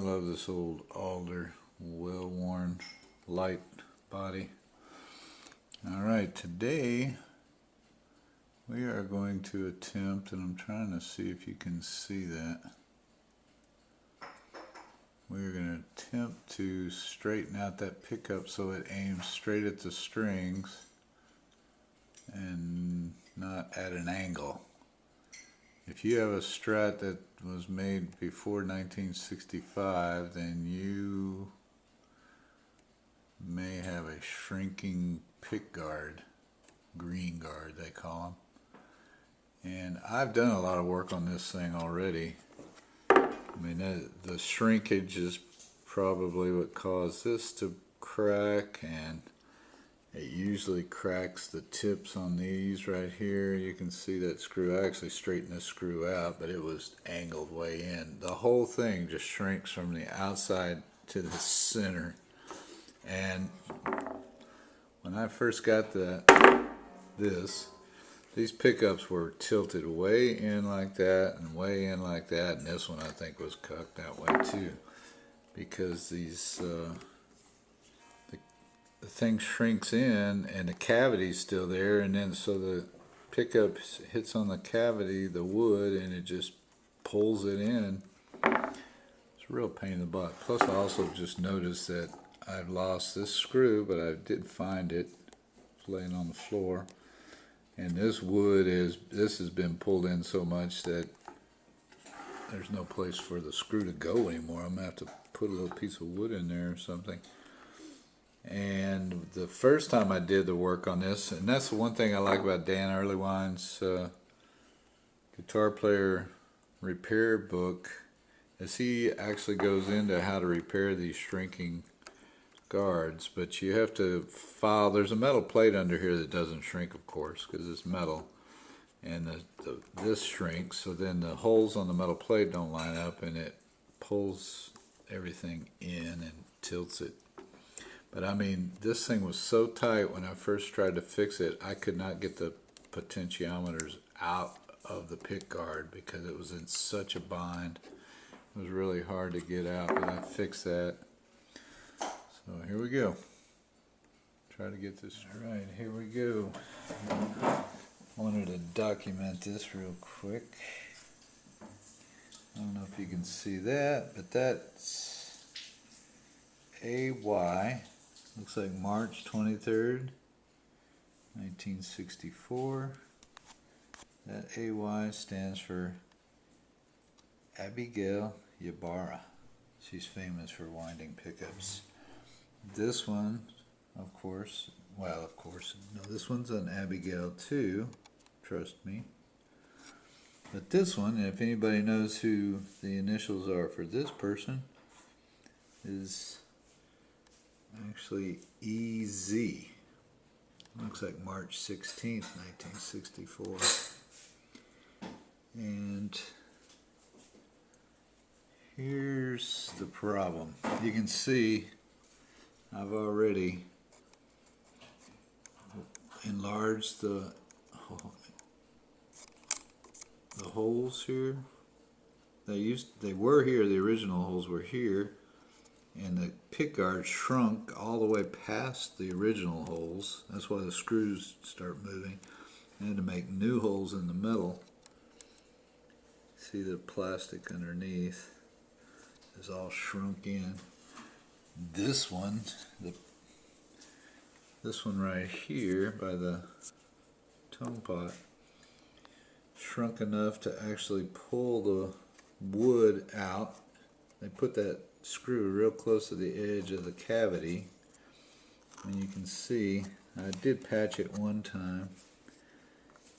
love this old alder, well-worn light body. Alright, today we are going to attempt, and I'm trying to see if you can see that, we're going to attempt to straighten out that pickup so it aims straight at the strings and not at an angle. If you have a Strat that was made before 1965, then you may have a shrinking pick guard, green guard they call them. And I've done a lot of work on this thing already. I mean, the shrinkage is probably what caused this to crack, and it usually cracks the tips on these right here. You can see that screw. I actually straightened this screw out, but it was angled way in. The whole thing just shrinks from the outside to the center. And when I first got these pickups were tilted way in like that and way in like that, and this one I think was cocked that way too, because these the thing shrinks in and the cavity's still there, and then so the pickup hits on the cavity, the wood, and it just pulls it in. It's a real pain in the butt. Plus I also just noticed that I've lost this screw, but I did find it. It's laying on the floor. And this wood this has been pulled in so much that there's no place for the screw to go anymore. I'm going to have to put a little piece of wood in there or something. And the first time I did the work on this, and that's the one thing I like about Dan Earlywine's guitar player repair book, is he actually goes into how to repair these shrinking guards. But you have to file, there's a metal plate under here that doesn't shrink, of course, because it's metal, and this shrinks, so then the holes on the metal plate don't line up, and it pulls everything in and tilts it. But I mean, this thing was so tight when I first tried to fix it, I could not get the potentiometers out of the pick guard because it was in such a bind. It was really hard to get out, but I fixed that. So here we go. Try to get this right. Here we go. I wanted to document this real quick. I don't know if you can see that, but that's AY. Looks like March 23rd, 1964. That AY stands for Abigail Ybarra. She's famous for winding pickups. This one, of course, no, this one's an Abigail too, trust me. But this one, if anybody knows who the initials are for this person, is actually EZ. Looks like March 16th, 1964. And here's the problem. You can see I've already enlarged the holes here. They were here, the original holes were here, and the pick guard shrunk all the way past the original holes. That's why the screws start moving. And to make new holes in the metal, see the plastic underneath is all shrunk in. This one right here by the tone pot, shrunk enough to actually pull the wood out. They put that screw real close to the edge of the cavity, and you can see I did patch it one time,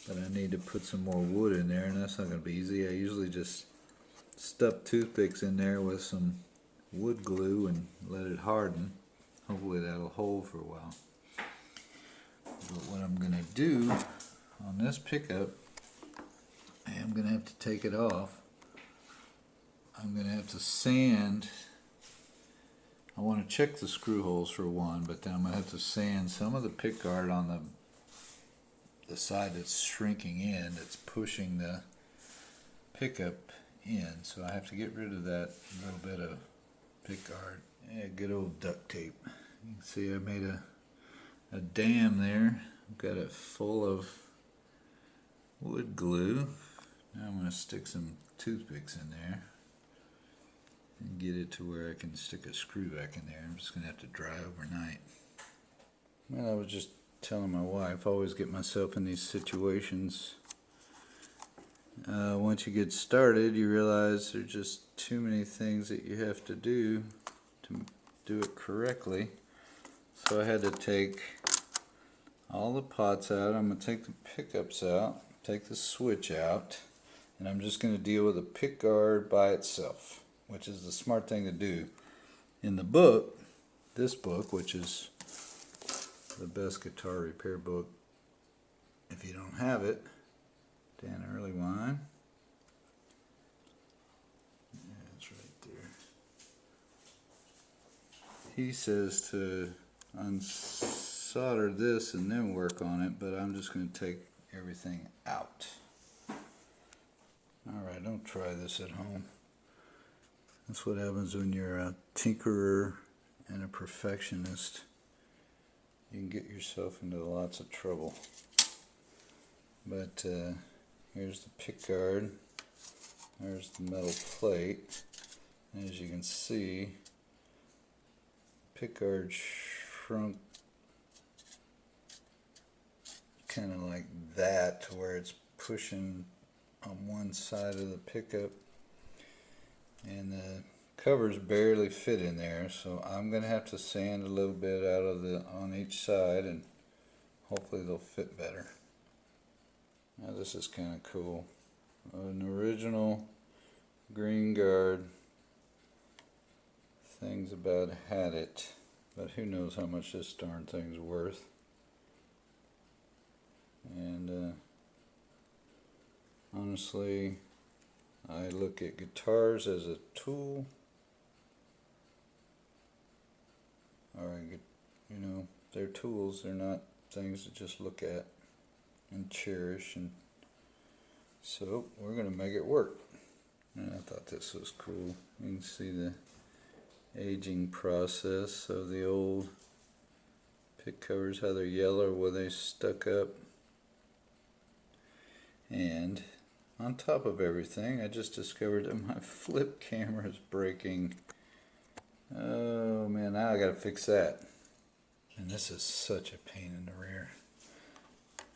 but I need to put some more wood in there, and that's not going to be easy. I usually just stuff toothpicks in there with some wood glue and let it harden. Hopefully that'll hold for a while. But what I'm going to do on this pickup, I am going to have to take it off. I'm going to have to sand. I want to check the screw holes for one, but then I'm going to have to sand some of the pick guard on the side that's shrinking in, that's pushing the pickup in. So I have to get rid of that little bit of pickguard. Yeah, good old duct tape. You can see I made a dam there. I've got it full of wood glue. Now I'm going to stick some toothpicks in there and get it to where I can stick a screw back in there. I'm just going to have to dry overnight. Well, I was just telling my wife, I always get myself in these situations. Once you get started, you realize there's just too many things that you have to do to do it correctly. So I had to take all the pots out. I'm going to take the pickups out, take the switch out, and I'm just going to deal with the pickguard by itself, which is the smart thing to do. In the book, this book, which is the best guitar repair book, if you don't have it, Dan Earlywine. Yeah, it's right there. He says to unsolder this and then work on it, but I'm just going to take everything out. Alright, don't try this at home. That's what happens when you're a tinkerer and a perfectionist. You can get yourself into lots of trouble. But here's the pickguard. There's the metal plate. And as you can see, pickguard shrunk kind of like that to where it's pushing on one side of the pickup, and the covers barely fit in there, so I'm gonna have to sand a little bit out of the on each side, and hopefully they'll fit better. Now this is kind of cool. An original green guard. Things about had it, but who knows how much this darn thing's worth. And honestly, I look at guitars as a tool. Alright, you know, they're tools, they're not things to just look at and cherish, and so we're going to make it work. And I thought this was cool. You can see the aging process of the old pick covers, how they're yellow where they stuck up. And on top of everything, I just discovered that my flip camera is breaking. Oh man, now I gotta fix that. And this is such a pain in the rear.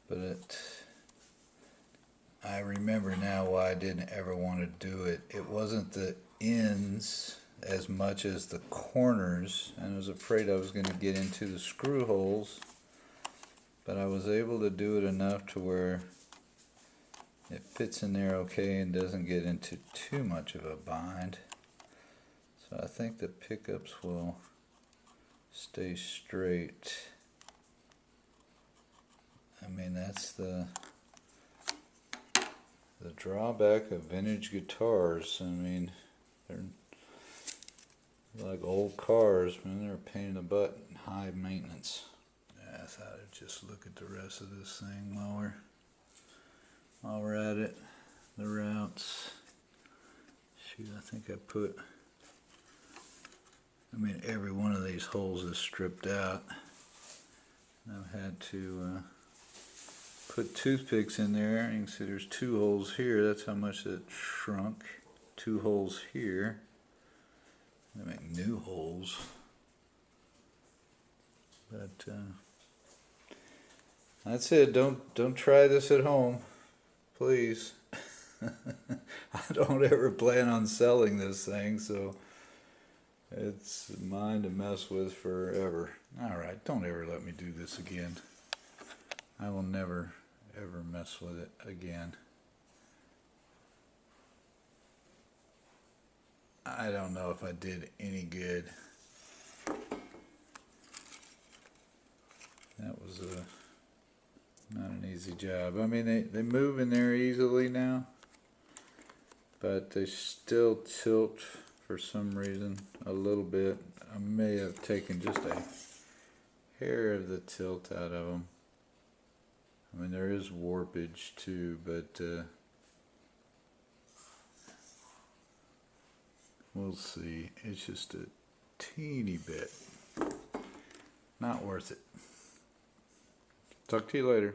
But I remember now why I didn't ever want to do it. It wasn't the ends as much as the corners, and I was afraid I was going to get into the screw holes, but I was able to do it enough to where it fits in there okay and doesn't get into too much of a bind. So I think the pickups will stay straight. I mean, that's the drawback of vintage guitars. I mean, they're like old cars, man. They're a pain in the butt and high maintenance. Yeah, I thought I'd just look at the rest of this thing while we're at it. The routes. Shoot, I think I mean, every one of these holes is stripped out. I've had to put toothpicks in there. You can see there's 2 holes here. That's how much it shrunk. 2 holes here. They make new holes. But that's it. Don't try this at home, please. I don't ever plan on selling this thing, so it's mine to mess with forever. Alright, don't ever let me do this again. I will never ever mess with it again. I don't know if I did any good. That was not an easy job. I mean, they move in there easily now, but they still tilt for some reason a little bit. I may have taken just a hair of the tilt out of them. I mean, there is warpage too, but We'll see. It's just a teeny bit. Not worth it. Talk to you later.